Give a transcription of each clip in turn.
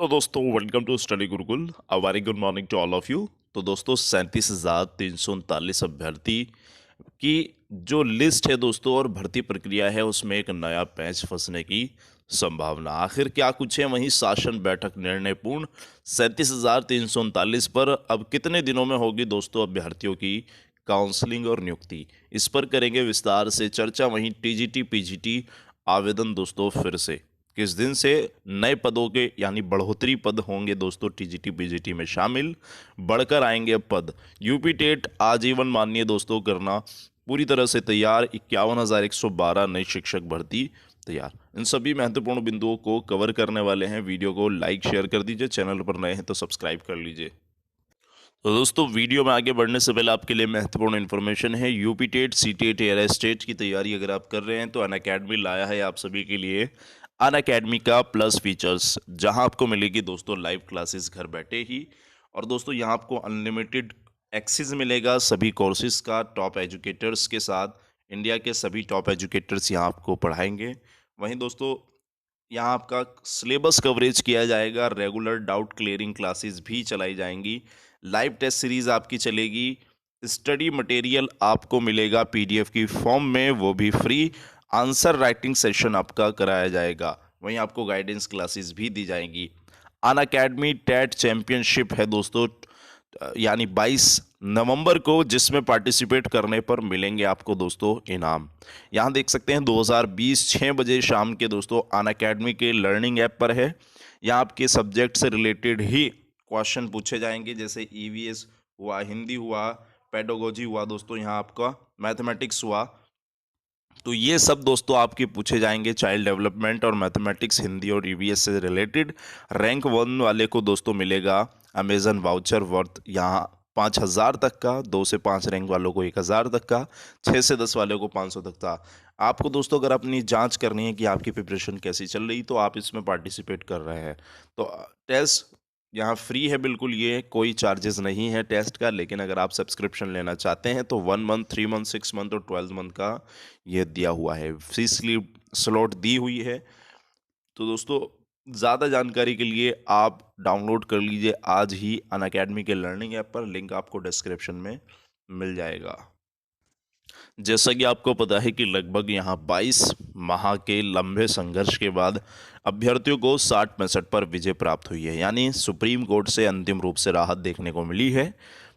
तो दोस्तों welcome to study Gurukul. A very good morning to all of you. तो दोस्तों 37,339 अभ्यर्थी की जो लिस्ट है दोस्तों और भर्ती प्रक्रिया है उसमें एक नया पैंच फंसने की संभावना। आखिर क्या कुछ है वहीं शासन बैठक निर्णय पूर्ण। 37,339 पर अब कितने दिनों में होगी दोस्तों अभ्यर्थियों की काउंसलिंग और नियुक्ति, इस पर करेंगे विस्तार से चर्चा। वहीं टीजीटी पीजीटी आवेदन दोस्तों फिर से किस दिन से नए पदों के यानी बढ़ोतरी पद होंगे दोस्तों टीजीटी पीजीटी में शामिल, बढ़कर आएंगे पद। यूपी टेट आजीवन माननीय दोस्तों करना पूरी तरह से तैयार, 51,112 नई शिक्षक भर्ती तैयार। इन सभी महत्वपूर्ण बिंदुओं को कवर करने वाले हैं। वीडियो को लाइक शेयर कर दीजिए, चैनल पर नए हैं तो सब्सक्राइब कर लीजिए। तो दोस्तों वीडियो में आगे बढ़ने से पहले आपके लिए महत्वपूर्ण इन्फॉर्मेशन है। यूपी टेट सीटेट एयर स्टेट की तैयारी अगर आप कर रहे हैं तो अनअकैडमी लाया है आप सभी के लिए अनअकैडमी का प्लस फीचर्स, जहां आपको मिलेगी दोस्तों लाइव क्लासेस घर बैठे ही। और दोस्तों यहां आपको अनलिमिटेड एक्सेस मिलेगा सभी कोर्सेज का, टॉप एजुकेटर्स के साथ। इंडिया के सभी टॉप एजुकेटर्स यहां आपको पढ़ाएंगे। वहीं दोस्तों यहाँ आपका सिलेबस कवरेज किया जाएगा, रेगुलर डाउट क्लियरिंग क्लासेस भी चलाई जाएंगी, लाइव टेस्ट सीरीज आपकी चलेगी, स्टडी मटेरियल आपको मिलेगा पीडीएफ की फॉर्म में, वो भी फ्री। आंसर राइटिंग सेशन आपका कराया जाएगा, वहीं आपको गाइडेंस क्लासेस भी दी जाएंगी। अनअकैडमी टेट चैंपियनशिप है दोस्तों, यानी 22 नवंबर को, जिसमें पार्टिसिपेट करने पर मिलेंगे आपको दोस्तों इनाम। यहाँ देख सकते हैं 2020 6 बजे शाम के दोस्तों अनअकैडमी के लर्निंग ऐप पर है। यहाँ आपके सब्जेक्ट से रिलेटेड ही क्वेश्चन पूछे जाएंगे, जैसे ईवीएस हुआ, हिंदी हुआ, पेडोगोजी हुआ दोस्तों, यहाँ आपका मैथमेटिक्स हुआ। तो ये सब दोस्तों आपके पूछे जाएंगे, चाइल्ड डेवलपमेंट और मैथमेटिक्स, हिंदी और ईवीएस से रिलेटेड। रैंक 1 वाले को दोस्तों मिलेगा अमेजन वाउचर वर्थ यहाँ 5,000 तक का, 2 से 5 रैंक वालों को 1,000 तक का, 6 से 10 वालों को 500 तक का। आपको दोस्तों अगर अपनी जांच करनी है कि आपकी प्रिपरेशन कैसी चल रही, तो आप इसमें पार्टिसिपेट कर रहे हैं तो टेस्ट यहाँ फ्री है बिल्कुल, ये कोई चार्जेस नहीं है टेस्ट का। लेकिन अगर आप सब्सक्रिप्शन लेना चाहते हैं तो 1 मंथ, 3 मंथ, 6 मंथ और 12 मंथ का ये दिया हुआ है, फ्री स्लीप स्लॉट दी हुई है। तो दोस्तों ज़्यादा जानकारी के लिए आप डाउनलोड कर लीजिए आज ही अनअकैडमी के लर्निंग ऐप पर, लिंक आपको डिस्क्रिप्शन में मिल जाएगा। जैसा कि आपको पता है कि लगभग यहाँ 22 माह के लंबे संघर्ष के बाद अभ्यर्थियों को 60-65 पर विजय प्राप्त हुई है, यानी सुप्रीम कोर्ट से अंतिम रूप से राहत देखने को मिली है।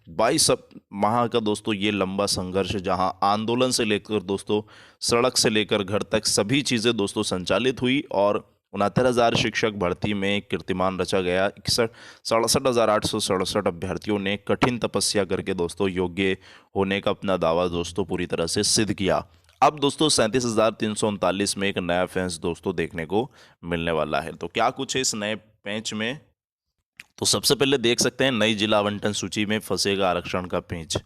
22 माह का दोस्तों ये लंबा संघर्ष, जहां आंदोलन से लेकर दोस्तों सड़क से लेकर घर तक सभी चीज़ें दोस्तों संचालित हुई, और 69,000 शिक्षक भर्ती में कीर्तिमान रचा गया। 67,867 अभ्यर्थियों ने कठिन तपस्या करके दोस्तों योग्य होने का अपना दावा दोस्तों पूरी तरह से सिद्ध किया। अब दोस्तों 37,339 में एक नया पेंच दोस्तों देखने को मिलने वाला है। तो क्या कुछ है इस नए पेंच में, तो सबसे पहले देख सकते हैं नई जिला आवंटन सूची में फंसेगा आरक्षण का पेंच।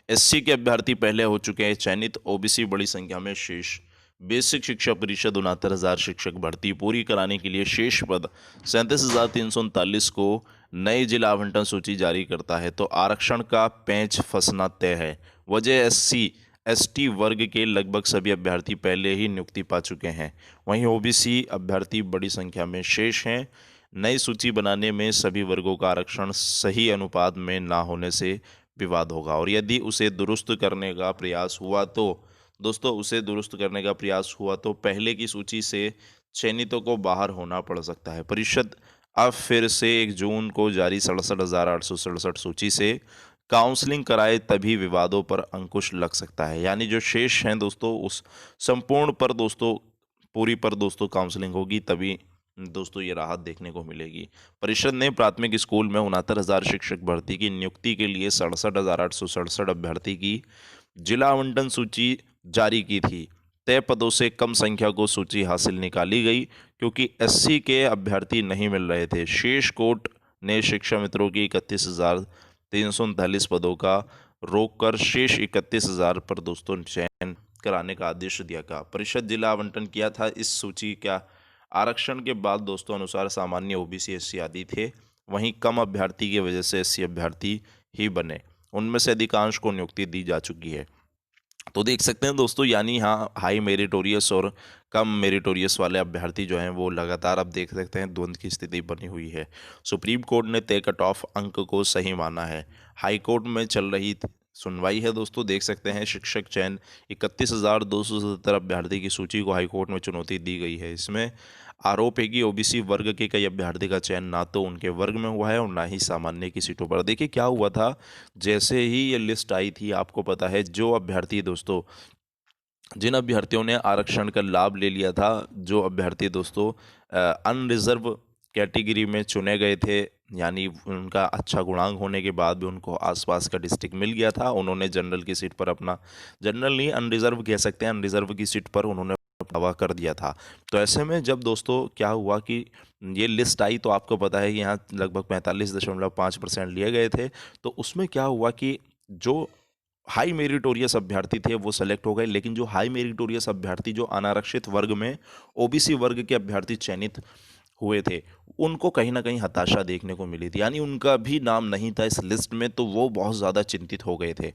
एससी के अभ्यर्थी पहले हो चुके हैं चयनित, ओबीसी बड़ी संख्या में शेष। बेसिक शिक्षा परिषद 69,000 शिक्षक भर्ती पूरी कराने के लिए शेष पद 37,339 को नई जिला आवंटन सूची जारी करता है, तो आरक्षण का पेंच फंसना तय है। वजह एससी एसटी वर्ग के लगभग सभी अभ्यर्थी पहले ही नियुक्ति पा चुके हैं, वहीं ओबीसी अभ्यर्थी बड़ी संख्या में शेष हैं। नई सूची बनाने में सभी वर्गों का आरक्षण सही अनुपात में ना होने से विवाद होगा, और यदि उसे दुरुस्त करने का प्रयास हुआ तो पहले की सूची से चयनितों को बाहर होना पड़ सकता है। परिषद अब फिर से 1 जून को जारी 67,867 सूची से काउंसलिंग कराए, तभी विवादों पर अंकुश लग सकता है। यानी जो शेष हैं दोस्तों उस संपूर्ण पर दोस्तों पूरी पर दोस्तों काउंसलिंग होगी, तभी दोस्तों ये राहत देखने को मिलेगी। परिषद ने प्राथमिक स्कूल में 69,000 शिक्षक भर्ती की नियुक्ति के लिए 67,867 अभ्यर्थी की जिला आवंटन सूची जारी की थी। तय पदों से कम संख्या को सूची हासिल निकाली गई, क्योंकि एससी के अभ्यर्थी नहीं मिल रहे थे। शेष कोर्ट ने शिक्षा मित्रों की 31,339 पदों का रोककर शेष 31,000 पर दोस्तों चयन कराने का आदेश दिया था। परिषद जिला आवंटन किया था इस सूची का आरक्षण के बाद दोस्तों अनुसार सामान्य ओबीसी एससी आदि थे, वहीं कम अभ्यर्थी की वजह से एससी अभ्यर्थी ही बने। उनमें से अधिकांश को नियुक्ति दी जा चुकी है। तो देख सकते हैं दोस्तों, यानी हाँ, हाई मेरिटोरियस और कम मेरिटोरियस वाले अभ्यर्थी जो हैं वो लगातार अब देख सकते हैं द्वंद की स्थिति बनी हुई है। सुप्रीम कोर्ट ने तय कट ऑफ अंक को सही माना है। हाई कोर्ट में चल रही सुनवाई है दोस्तों, देख सकते हैं शिक्षक चयन 31,277 अभ्यर्थी की सूची को हाई कोर्ट में चुनौती दी गई है। इसमें आरोप है कि ओबीसी वर्ग के कई अभ्यर्थी का चयन ना तो उनके वर्ग में हुआ है और ना ही सामान्य की सीटों पर। देखिए क्या हुआ था, जैसे ही ये लिस्ट आई थी, आपको पता है जो अभ्यर्थी दोस्तों, जिन अभ्यर्थियों ने आरक्षण का लाभ ले लिया था, जो अभ्यर्थी दोस्तों अनरिजर्व कैटेगरी में चुने गए थे, यानी उनका अच्छा गुणांक होने के बाद भी उनको आसपास का डिस्ट्रिक्ट मिल गया था, उन्होंने जनरल की सीट पर अपना, जनरल नहीं अनरिजर्व कह सकते हैं, अनरिजर्व की सीट पर उन्होंने दावा कर दिया था। तो ऐसे में जब दोस्तों क्या हुआ कि ये लिस्ट आई, तो आपको पता है कि यहाँ लगभग 45.5% लिए गए थे। तो उसमें क्या हुआ कि जो हाई मेरिटोरियस अभ्यर्थी थे वो सेलेक्ट हो गए, लेकिन जो हाई मेरिटोरियस अभ्यर्थी, जो अनारक्षित वर्ग में ओबीसी वर्ग के अभ्यर्थी चयनित हुए थे, उनको कहीं ना कहीं हताशा देखने को मिली थी, यानी उनका भी नाम नहीं था इस लिस्ट में, तो वो बहुत ज़्यादा चिंतित हो गए थे।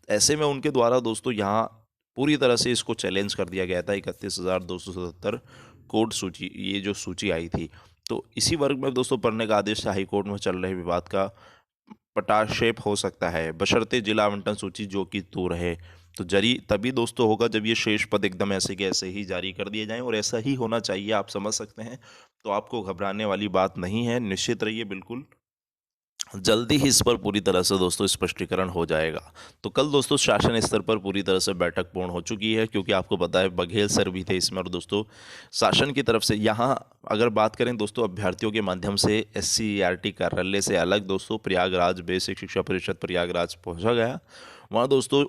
ऐसे में उनके द्वारा दोस्तों यहाँ पूरी तरह से इसको चैलेंज कर दिया गया था। 31,277 कोड सूची, ये जो सूची आई थी, तो इसी वर्ग में दोस्तों पढ़ने का आदेश हाई कोर्ट में चल रहे विवाद का पटाक्षेप हो सकता है, बशर्ते जिला आवंटन सूची जो कि तो रहे। तो जरी तभी दोस्तों होगा जब ये शेष पद एकदम ऐसे के ऐसे ही जारी कर दिए जाएं, और ऐसा ही होना चाहिए, आप समझ सकते हैं। तो आपको घबराने वाली बात नहीं है, निश्चित रहिए, बिल्कुल जल्दी ही इस पर पूरी तरह से दोस्तों स्पष्टीकरण हो जाएगा। तो कल दोस्तों शासन स्तर पर पूरी तरह से बैठक पूर्ण हो चुकी है, क्योंकि आपको पता है बघेल सर भी थे इसमें, और दोस्तों शासन की तरफ से यहाँ अगर बात करें दोस्तों अभ्यर्थियों के माध्यम से SCERT कार्यालय से अलग दोस्तों प्रयागराज बेसिक शिक्षा परिषद प्रयागराज पहुँचा गया। वहाँ दोस्तों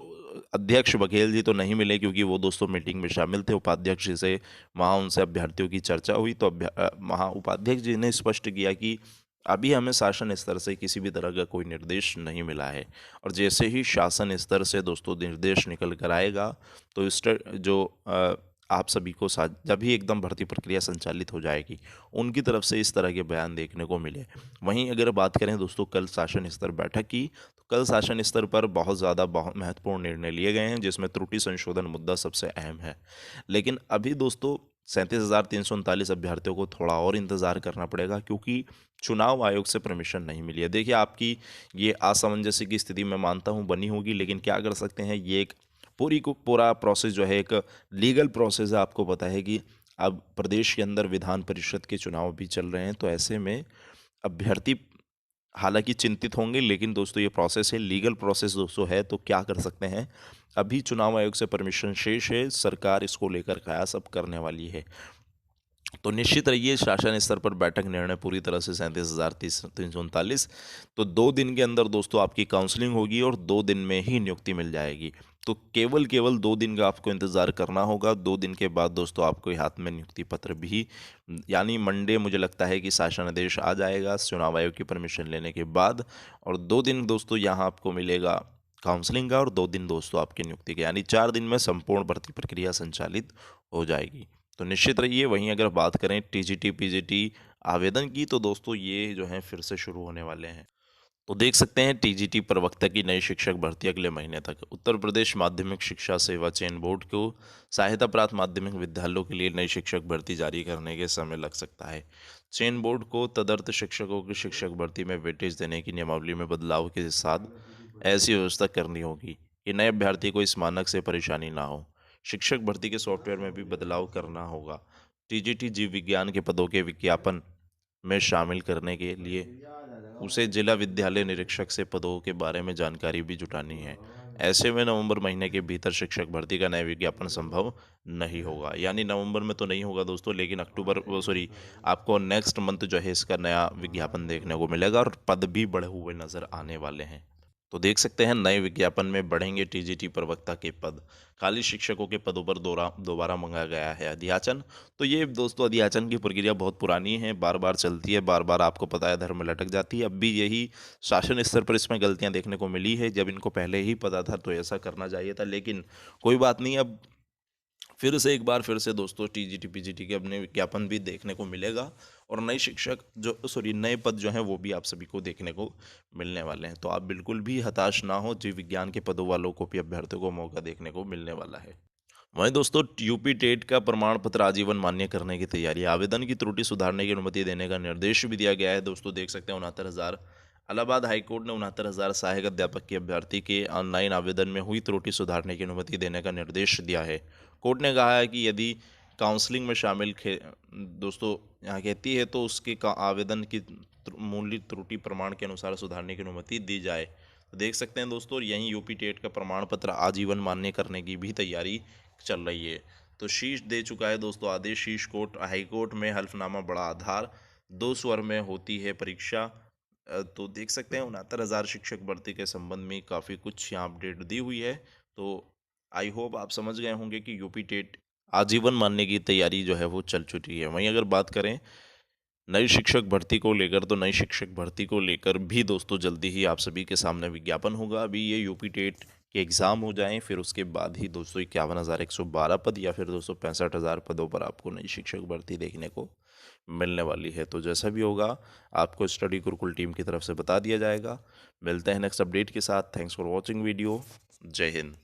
अध्यक्ष बघेल जी तो नहीं मिले, क्योंकि वो दोस्तों मीटिंग में शामिल थे। उपाध्यक्ष जी से वहाँ उनसे अभ्यर्थियों की चर्चा हुई, तो वहाँ उपाध्यक्ष जी ने स्पष्ट किया कि अभी हमें शासन स्तर से किसी भी तरह का कोई निर्देश नहीं मिला है, और जैसे ही शासन स्तर से दोस्तों निर्देश निकल कर आएगा, तो जो आप सभी को साथ जब भी एकदम भर्ती प्रक्रिया संचालित हो जाएगी, उनकी तरफ से इस तरह के बयान देखने को मिले। वहीं अगर बात करें दोस्तों कल शासन स्तर बैठक की, तो कल शासन स्तर पर बहुत महत्वपूर्ण निर्णय लिए गए हैं, जिसमें त्रुटि संशोधन मुद्दा सबसे अहम है। लेकिन अभी दोस्तों 37,339 अभ्यर्थियों को थोड़ा और इंतज़ार करना पड़ेगा, क्योंकि चुनाव आयोग से परमिशन नहीं मिली है। देखिए आपकी ये असमंजस्य की स्थिति मैं मानता हूँ बनी होगी, लेकिन क्या कर सकते हैं, ये एक पूरा प्रोसेस जो है एक लीगल प्रोसेस है। आपको पता है कि अब प्रदेश के अंदर विधान परिषद के चुनाव भी चल रहे हैं, तो ऐसे में अभ्यर्थी हालांकि चिंतित होंगे, लेकिन दोस्तों ये प्रोसेस है, लीगल प्रोसेस दोस्तों है, तो क्या कर सकते हैं, अभी चुनाव आयोग से परमिशन शेष है, सरकार इसको लेकर कयास अब करने वाली है। तो निश्चित रहिए शासन स्तर पर बैठक निर्णय पूरी तरह से 37,339। तो 2 दिन के अंदर दोस्तों आपकी काउंसलिंग होगी और 2 दिन में ही नियुक्ति मिल जाएगी। तो केवल 2 दिन का आपको इंतज़ार करना होगा। 2 दिन के बाद दोस्तों आपको हाथ में नियुक्ति पत्र भी, यानी मंडे मुझे लगता है कि शासन आदेश आ जाएगा चुनाव आयोग की परमिशन लेने के बाद, और 2 दिन दोस्तों यहाँ आपको मिलेगा काउंसलिंग का, और 2 दिन दोस्तों आपकी नियुक्ति के, यानी 4 दिन में संपूर्ण भर्ती प्रक्रिया संचालित हो जाएगी। तो निश्चित रहिए। वहीं अगर बात करें टीजीटी पीजीटी आवेदन की, तो दोस्तों ये जो हैं फिर से शुरू होने वाले हैं। तो देख सकते हैं टीजीटी प्रवक्ता की नई शिक्षक भर्ती अगले महीने तक। उत्तर प्रदेश माध्यमिक शिक्षा सेवा चयन बोर्ड को सहायता प्राप्त माध्यमिक विद्यालयों के लिए नई शिक्षक भर्ती जारी करने के समय लग सकता है। चयन बोर्ड को तदर्थ शिक्षकों की शिक्षक भर्ती में वेटेज देने की नियमावली में बदलाव के साथ ऐसी व्यवस्था करनी होगी कि नए अभ्यर्थी को इस मानक से परेशानी ना हो। शिक्षक भर्ती के सॉफ्टवेयर में भी बदलाव करना होगा। टीजीटी जीव विज्ञान के पदों के विज्ञापन में शामिल करने के लिए उसे जिला विद्यालय निरीक्षक से पदों के बारे में जानकारी भी जुटानी है। ऐसे में नवंबर महीने के भीतर शिक्षक भर्ती का नया विज्ञापन संभव नहीं होगा, यानी नवंबर में तो नहीं होगा दोस्तों, लेकिन आपको नेक्स्ट मंथ जो है इसका नया विज्ञापन देखने को मिलेगा, और पद भी बढ़े हुए नजर आने वाले हैं। तो देख सकते हैं नए विज्ञापन में बढ़ेंगे टीजीटी प्रवक्ता के पद। खाली शिक्षकों के पदों पर दोबारा मंगाया गया है अध्याचन। तो ये दोस्तों अध्याचन की प्रक्रिया बहुत पुरानी है, बार बार चलती है, बार बार आपको पता है धर्म में लटक जाती है। अब भी यही शासन स्तर पर इसमें गलतियां देखने को मिली है। जब इनको पहले ही पता था तो ऐसा करना चाहिए था, लेकिन कोई बात नहीं, अब फिर से एक बार फिर से दोस्तों टीजीटी पीजीटी के अपने विज्ञापन भी देखने को मिलेगा और नए शिक्षक जो सॉरी नए पद जो हैं वो भी आप सभी को देखने को मिलने वाले हैं। तो आप बिल्कुल भी हताश ना हो, जीव विज्ञान के पदों वालों को भी अभ्यर्थियों को मौका देखने को मिलने वाला है। वहीं दोस्तों यूपी टेट का प्रमाण पत्र आजीवन मान्य करने की तैयारी, आवेदन की त्रुटि सुधारने की अनुमति देने का निर्देश भी दिया गया है। दोस्तों देख सकते हैं 69,000 इलाहाबाद हाईकोर्ट ने 69,000 सहायक अध्यापक के अभ्यर्थी के ऑनलाइन आवेदन में हुई त्रुटि सुधारने की अनुमति देने का निर्देश दिया है। कोर्ट ने कहा है कि यदि काउंसलिंग में शामिल दोस्तों यहाँ कहती है तो उसके आवेदन की मूल्य त्रुटि प्रमाण के अनुसार सुधारने की अनुमति दी जाए। तो देख सकते हैं दोस्तों यहीं यूपी टेट का प्रमाण पत्र आजीवन मान्य करने की भी तैयारी चल रही है। तो शीश दे चुका है दोस्तों आदेश, शीश कोर्ट हाईकोर्ट में हल्फनामा बड़ा आधार, 2 स्वर में होती है परीक्षा। तो देख सकते हैं 69,000 शिक्षक भर्ती के संबंध में काफ़ी कुछ यहाँ अपडेट दी हुई है। तो आई होप आप समझ गए होंगे कि यूपी टेट आजीवन मानने की तैयारी जो है वो चल चुकी है। वहीं अगर बात करें नई शिक्षक भर्ती को लेकर, तो नई शिक्षक भर्ती को लेकर भी दोस्तों जल्दी ही आप सभी के सामने विज्ञापन होगा। अभी ये यूपी टेट के एग्ज़ाम हो जाएं, फिर उसके बाद ही दोस्तों 51,112 पद या फिर दोस्तों 65,000 पदों पर आपको नई शिक्षक भर्ती देखने को मिलने वाली है। तो जैसा भी होगा आपको स्टडी गुरुकुल टीम की तरफ से बता दिया जाएगा। मिलते हैं नेक्स्ट अपडेट के साथ। Thanks for watching video. जय हिंद।